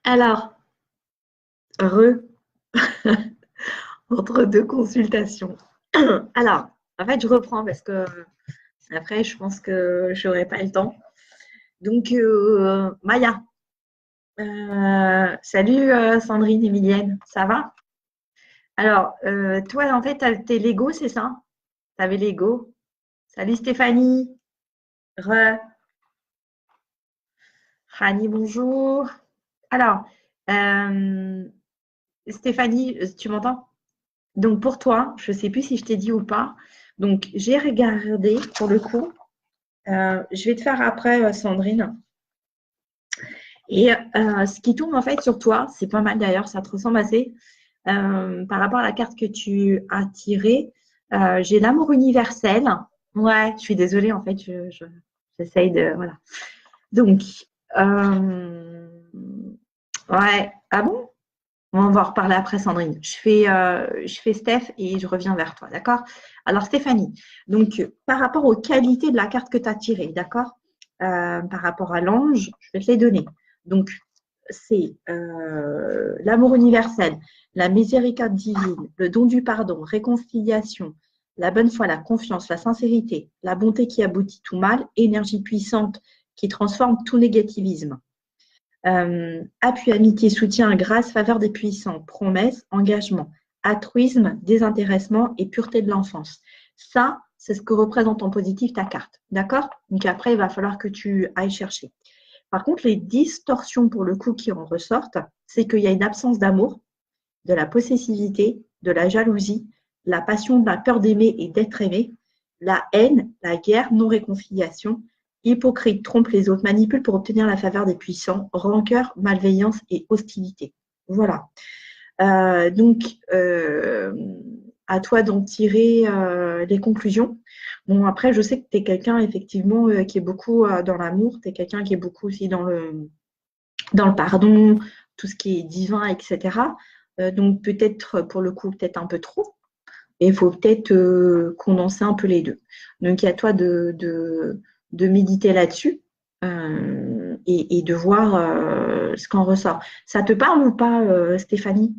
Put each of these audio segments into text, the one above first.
Alors, heureux entre deux consultations. Alors, en fait, je reprends parce que après, je pense que je n'aurai pas le temps. Donc, Maya, salut Sandrine, Emilienne, ça va? Alors, toi, en fait, t'es Lego, c'est ça? T'avais Lego. Salut Stéphanie. Re. Rani, bonjour. Alors, euh, Stéphanie, tu m'entends? Donc, pour toi, je ne sais plus si je t'ai dit ou pas. Donc, j'ai regardé pour le coup. Je vais te faire après, Sandrine. Et ce qui tombe en fait sur toi, c'est pas mal d'ailleurs, ça te ressemble assez. Par rapport à la carte que tu as tirée, j'ai l'amour universel. Ouais, je suis désolée, en fait, j'essaye de. Voilà. Donc, euh, ouais. Ah bon? On va en reparler après, Sandrine. Je fais Steph et je reviens vers toi, d'accord? Alors, Stéphanie, donc par rapport aux qualités de la carte que tu as tirée, d'accord? Par rapport à l'ange, je vais te les donner. Donc, c'est l'amour universel, la miséricorde divine, le don du pardon, réconciliation, la bonne foi, la confiance, la sincérité, la bonté qui aboutit tout mal, énergie puissante qui transforme tout négativisme. Appui, amitié, soutien, grâce, faveur des puissants, promesse, engagement, altruisme, désintéressement et pureté de l'enfance. Ça, c'est ce que représente en positif ta carte. D'accord? Donc après, il va falloir que tu ailles chercher. Par contre, les distorsions pour le coup qui en ressortent, c'est qu'il y a une absence d'amour, de la possessivité, de la jalousie, la passion, de la peur d'aimer et d'être aimé, la haine, la guerre, non-réconciliation, hypocrite, trompe les autres, manipule pour obtenir la faveur des puissants, rancœur, malveillance et hostilité. Voilà. Donc, à toi d'en tirer des conclusions. Bon, après, je sais que tu es quelqu'un, effectivement, qui est beaucoup dans l'amour, tu es quelqu'un qui est beaucoup aussi dans le pardon, tout ce qui est divin, etc. Donc, peut-être, pour le coup, peut-être un peu trop. Et il faut peut-être condenser un peu les deux. Donc, il y a toi de méditer là-dessus et de voir ce qu'en ressort. Ça te parle ou pas, Stéphanie?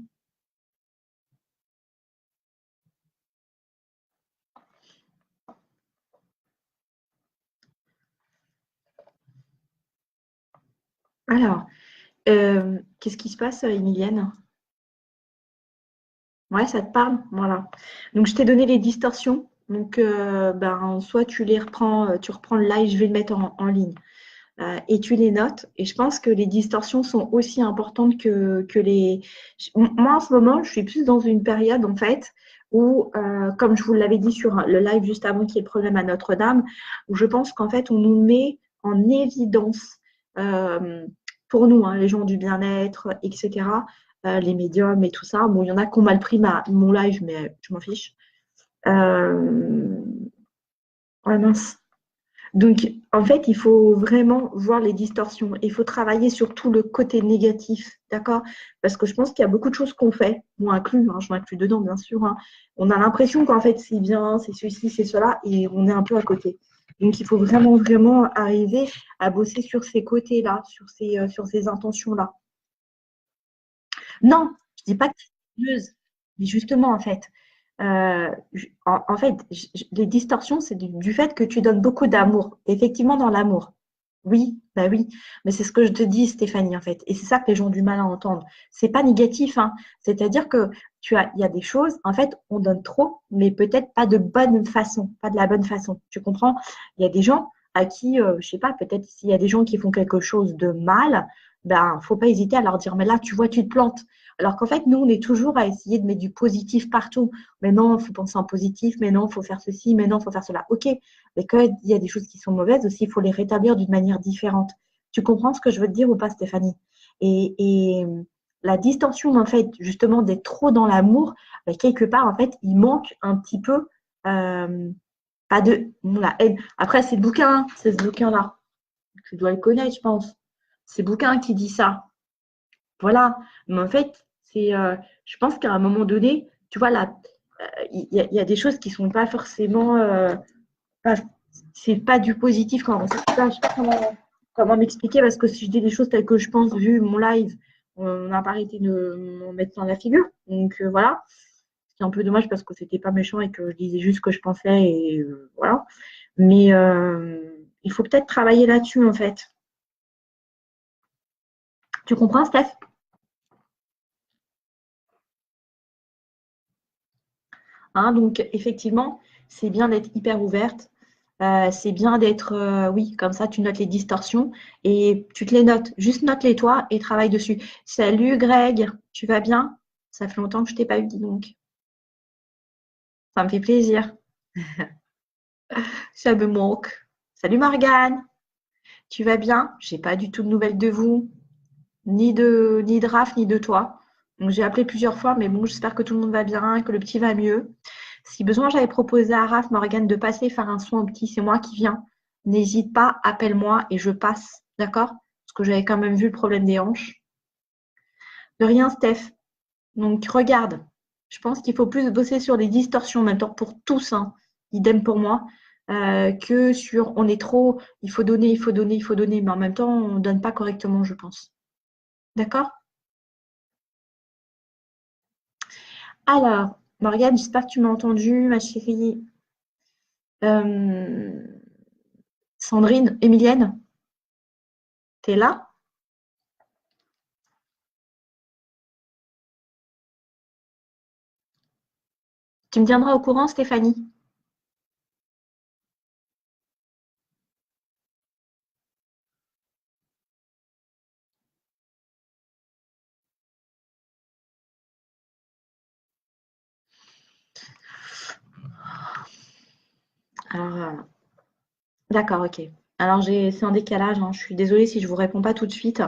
Alors, qu'est-ce qui se passe, Emilienne? Ouais, ça te parle? Voilà. Donc, je t'ai donné les distorsions. Donc, ben, soit tu les reprends, tu reprends le live, je vais le mettre en ligne. Et tu les notes. Et je pense que les distorsions sont aussi importantes que les. Moi, en ce moment, je suis plus dans une période, en fait, où, comme je vous l'avais dit sur le live juste avant qu'il y ait le problème à Notre-Dame, où je pense qu'en fait, on nous met en évidence, euh, pour nous, hein, les gens du bien-être, etc., les médiums et tout ça. Bon, il y en a qui ont mal pris mon live, mais je m'en fiche. Euh, ouais, mince. Donc, en fait, il faut vraiment voir les distorsions. Il faut travailler sur tout le côté négatif, d'accord? Parce que je pense qu'il y a beaucoup de choses qu'on fait, moi inclus, hein, je m'inclus dedans, bien sûr, hein. On a l'impression qu'en fait, c'est bien, c'est ceci, c'est cela, et on est un peu à côté. Donc, il faut vraiment, vraiment arriver à bosser sur ces côtés-là, sur ces intentions-là. Non, je dis pas que tu es heureuse, mais justement, en fait, les distorsions, c'est du fait que tu donnes beaucoup d'amour, effectivement, dans l'amour. Oui, bah oui, mais c'est ce que je te dis, Stéphanie, en fait. Et c'est ça que les gens ont du mal à entendre. C'est pas négatif, hein. C'est-à-dire que il y a des choses, en fait, on donne trop, mais peut-être pas de bonne façon, pas de la bonne façon. Tu comprends? Il y a des gens à qui, je sais pas, peut-être s'il y a des gens qui font quelque chose de mal, ben, faut pas hésiter à leur dire, mais là, tu vois, tu te plantes. Alors qu'en fait, nous, on est toujours à essayer de mettre du positif partout. Mais non, il faut penser en positif, mais non, il faut faire ceci, mais non, il faut faire cela. Ok, mais quand il y a des choses qui sont mauvaises aussi, il faut les rétablir d'une manière différente. Tu comprends ce que je veux te dire ou pas, Stéphanie? Et la distorsion, en fait, justement, d'être trop dans l'amour, ben, quelque part, en fait, il manque un petit peu, euh, pas de la haine. Après, c'est le bouquin, c'est ce bouquin-là. Tu dois le connaître, je pense. C'est le bouquin qui dit ça. Voilà. Mais en fait, je pense qu'à un moment donné, tu vois, là, il y a des choses qui sont pas forcément, pas- c'est pas du positif quand on sait pas, je sais pas comment m'expliquer parce que si je dis les choses telles que je pense vu mon live, on n'a pas arrêté de m'en mettre plein la figure. Donc voilà. C'est un peu dommage parce que c'était pas méchant et que je disais juste ce que je pensais et voilà. Mais il faut peut-être travailler là-dessus en fait. Tu comprends, Steph? Hein, donc effectivement, c'est bien d'être hyper ouverte. C'est bien d'être, oui, comme ça, tu notes les distorsions et tu te les notes. Juste note-les toi et travaille dessus. Salut Greg, tu vas bien? Ça fait longtemps que je t'ai pas eu, dis donc. Ça me fait plaisir. Ça me manque. Salut Morgane, tu vas bien? J'ai pas du tout de nouvelles de vous, ni de Raph, ni de toi. Donc j'ai appelé plusieurs fois, mais bon, j'espère que tout le monde va bien, que le petit va mieux. Si besoin, j'avais proposé à Raph, Morgane, de passer faire un soin au petit, c'est moi qui viens. N'hésite pas, appelle-moi et je passe, d'accord? Parce que j'avais quand même vu le problème des hanches. De rien, Steph. Donc regarde, je pense qu'il faut plus bosser sur les distorsions maintenant pour tous, hein, idem pour moi, que sur on est trop, il faut donner, il faut donner, il faut donner, mais en même temps, on ne donne pas correctement, je pense. D'accord? Alors, Morgane, j'espère que tu m'as entendu, ma chérie. Euh, Sandrine, Émilienne, t'es là? Tu me tiendras au courant, Stéphanie? Alors, d'accord, ok. Alors, c'est en décalage, hein. Je suis désolée si je ne vous réponds pas tout de suite,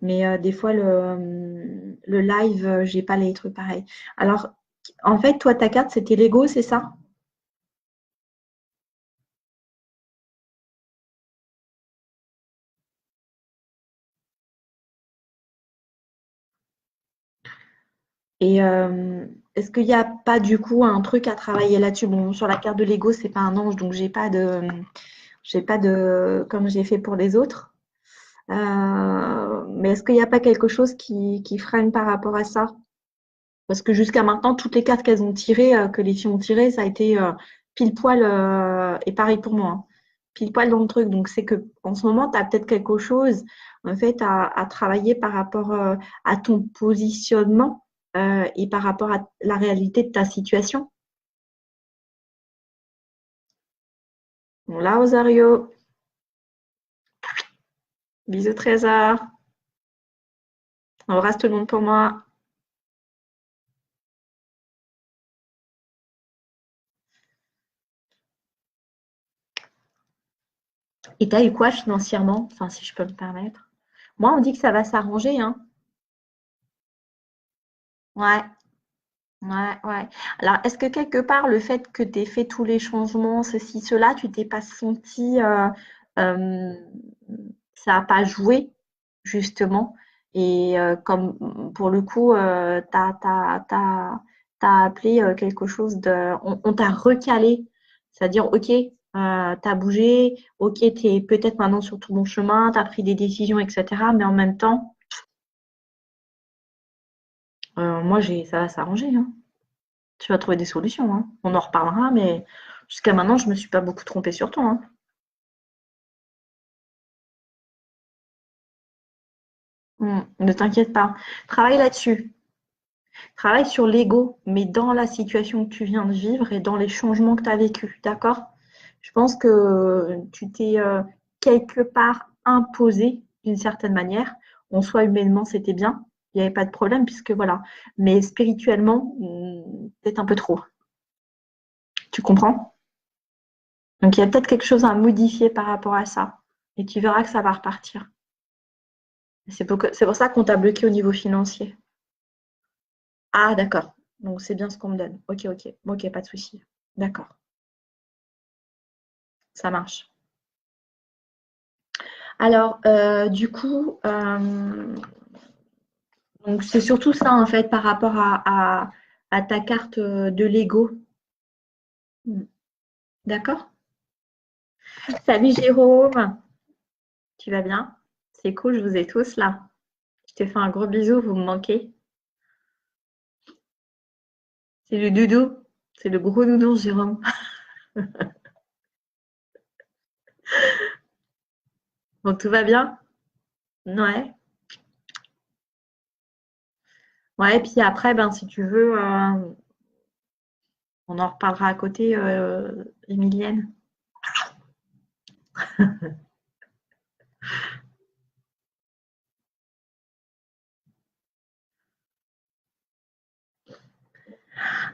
mais des fois, le live, j'ai pas les trucs pareils. Alors, en fait, toi, ta carte, c'était Lego, c'est ça? Et est-ce qu'il n'y a pas, du coup, un truc à travailler là-dessus? Bon, sur la carte de Lego, c'est pas un ange, donc j'ai pas de, comme j'ai fait pour les autres. Mais est-ce qu'il n'y a pas quelque chose qui freine par rapport à ça? Parce que jusqu'à maintenant, toutes les cartes qu'elles ont tirées, que les filles ont tirées, ça a été pile poil, et pareil pour moi, hein, pile poil dans le truc. Donc c'est que en ce moment, tu as peut-être quelque chose en fait à travailler par rapport à ton positionnement et par rapport à la réalité de ta situation. Bon, là, Osario, bisous trésor, embrasse tout le monde pour moi. Et t'as eu quoi financièrement? Enfin, si je peux me permettre. Moi, on dit que ça va s'arranger, hein. Ouais. Ouais, ouais. Alors, est-ce que quelque part, le fait que tu aies fait tous les changements, ceci, cela, tu t'es pas senti, euh, ça n'a pas joué, justement, et comme pour le coup, t'as appelé quelque chose de. On t'a recalé, c'est-à-dire, ok, tu as bougé, ok, tu es peut-être maintenant sur tout bon chemin, tu as pris des décisions, etc. Mais en même temps, moi, ça va s'arranger, hein. Tu vas trouver des solutions, hein. On en reparlera, mais jusqu'à maintenant, je ne me suis pas beaucoup trompée sur toi, hein. Ne t'inquiète pas. Travaille là-dessus. Travaille sur l'ego, mais dans la situation que tu viens de vivre et dans les changements que tu as vécus. D'accord? Je pense que tu t'es quelque part imposé d'une certaine manière. En soi, humainement, c'était bien. Il n'y avait pas de problème, puisque voilà. Mais spirituellement, peut-être un peu trop. Tu comprends? Donc, il y a peut-être quelque chose à modifier par rapport à ça. Et tu verras que ça va repartir. C'est pour ça qu'on t'a bloqué au niveau financier. Ah, d'accord. Donc, c'est bien ce qu'on me donne. Ok, ok. Ok, pas de souci. D'accord. Ça marche. Alors, du coup, donc c'est surtout ça, en fait, par rapport à ta carte de Lego. Mm. D'accord? Salut Jérôme. Tu vas bien? C'est cool, je vous ai tous là. te fais un gros bisou, vous me manquez. C'est le doudou. C'est le gros doudou, Jérôme. Bon, tout va bien? Ouais. Ouais, et puis après, ben, si tu veux, on en reparlera à côté, Emilienne.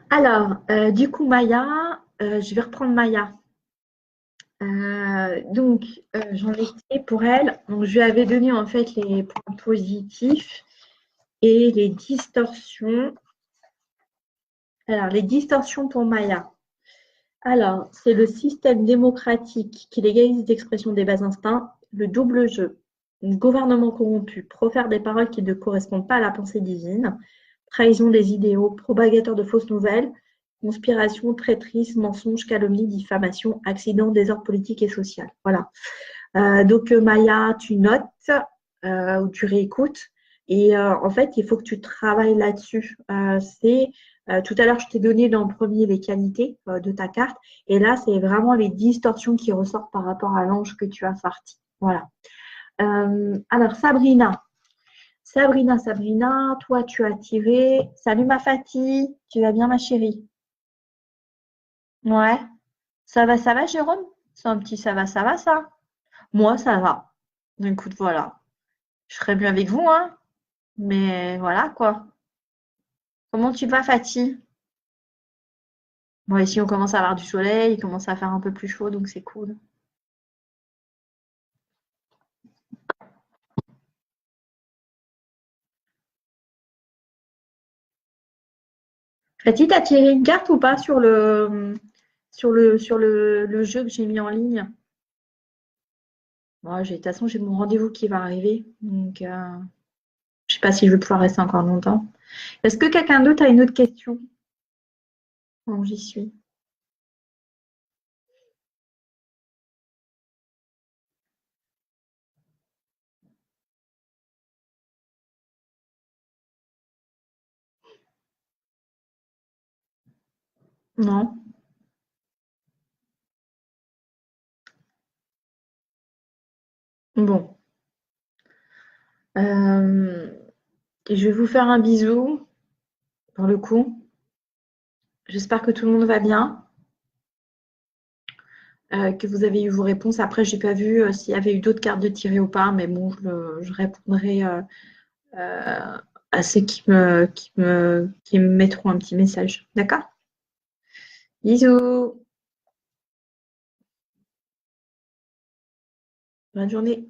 Alors, du coup, Maya, je vais reprendre Maya. Donc, j'en étais pour elle. Donc, je lui avais donné en fait les points positifs et les distorsions. Alors, les distorsions pour Maya. Alors, c'est le système démocratique qui légalise l'expression des bas instincts, le double jeu, un gouvernement corrompu, profère des paroles qui ne correspondent pas à la pensée divine, trahison des idéaux, propagateur de fausses nouvelles, conspiration, traîtrise, mensonge, calomnie, diffamation, accident, désordre politique et social. Voilà. Donc, Maya, tu notes ou tu réécoutes. Et en fait, il faut que tu travailles là-dessus. Tout à l'heure, je t'ai donné dans le premier les qualités de ta carte. Et là, c'est vraiment les distorsions qui ressortent par rapport à l'ange que tu as sorti. Voilà. Alors, Sabrina. Sabrina, toi, tu as tiré. Salut ma Fatih. Tu vas bien, ma chérie? Ouais. Ça va, Jérôme? C'est un petit ça va, ça? Moi, ça va. Écoute, voilà. Je ferais mieux avec vous, hein. Mais voilà, quoi. Comment tu vas, Fatih? Bon, ici, on commence à avoir du soleil, il commence à faire un peu plus chaud, donc c'est cool. Fatih, t'as tiré une carte ou pas sur le jeu que j'ai mis en ligne? Bon, de toute façon, j'ai mon rendez-vous qui va arriver. Donc, je sais pas si je vais pouvoir rester encore longtemps. Est-ce que quelqu'un d'autre a une autre question? Bon, j'y suis. Non? Bon. Euh, je vais vous faire un bisou, pour le coup. J'espère que tout le monde va bien. Que vous avez eu vos réponses. Après, j'ai pas vu s'il y avait eu d'autres cartes de tirer ou pas, mais bon, je répondrai euh, à ceux qui me mettront un petit message. D'accord? Bisous, bonne journée.